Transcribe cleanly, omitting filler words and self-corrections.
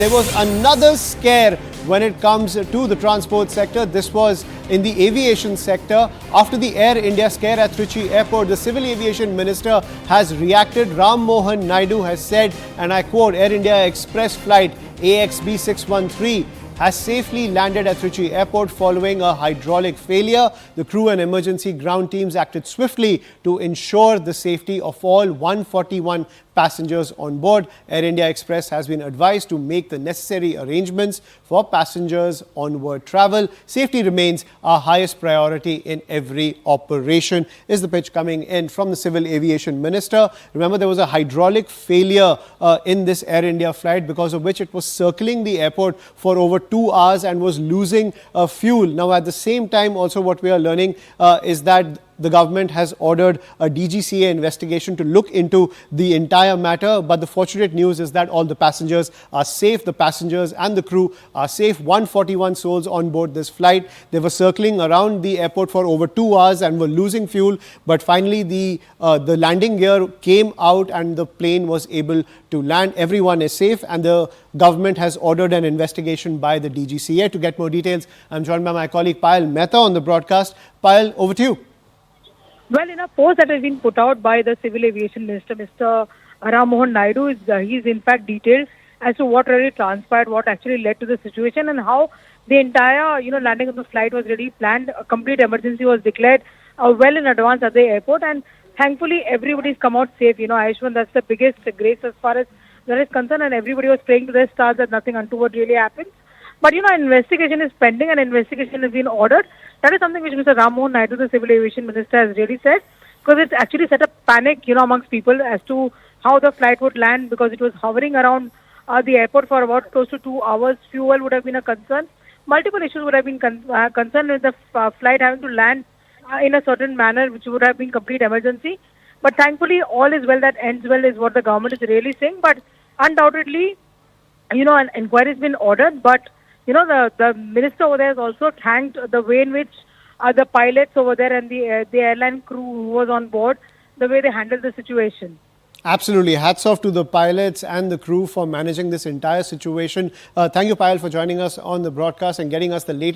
There was another scare when it comes to the transport sector. This was in the aviation sector. After the Air India scare at Trichy airport, the Civil Aviation Minister has reacted. Mohan Naidu has said, and I quote, Air India Express flight AXB 613 has safely landed at Trichy airport following a hydraulic failure. The crew and emergency ground teams acted swiftly to ensure the safety of all 141 passengers on board. Air India Express has been advised to make the necessary arrangements for passengers onward travel. Safety remains our highest priority in every operation, is the pitch coming in from the Civil Aviation Minister. Remember, there was a hydraulic failure in this Air India flight, because of which it was circling the airport for over 2 hours and was losing fuel. Now, at the same time, also what we are learning is that the government has ordered a DGCA investigation to look into the entire matter. But the fortunate news is that all the passengers are safe. The passengers and the crew are safe. 141 souls on board this flight. They were circling around the airport for over 2 hours and were losing fuel. But finally, the landing gear came out and the plane was able to land. Everyone is safe, and the government has ordered an investigation by the DGCA. To get more details, I'm joined by my colleague Payal Mehta on the broadcast. Payal, over to you. Well, in a post that has been put out by the Civil Aviation Minister, Mr. Mohan Naidu, he's in fact detailed as to what really transpired, what actually led to the situation, and how the entire landing of the flight was really planned. A complete emergency was declared well in advance at the airport, and thankfully everybody's come out safe. Ayushman, that's the biggest grace as far as that is concerned, and everybody was praying to their stars that nothing untoward really happens. But an investigation is pending, and investigation has been ordered. That is something which Mr. Mohan Naidu, the Civil Aviation Minister, has really said, because it's actually set up panic, amongst people as to how the flight would land, because it was hovering around the airport for about close to 2 hours. Fuel would have been a concern. Multiple issues would have been concerned with the flight having to land in a certain manner, which would have been complete emergency. But thankfully, all is well that ends well, is what the government is really saying. But undoubtedly, an inquiry has been ordered, but the minister over there has also thanked the way in which the pilots over there and the airline crew who was on board, the way they handled the situation. Absolutely. Hats off to the pilots and the crew for managing this entire situation. Thank you, Payal, for joining us on the broadcast and getting us the latest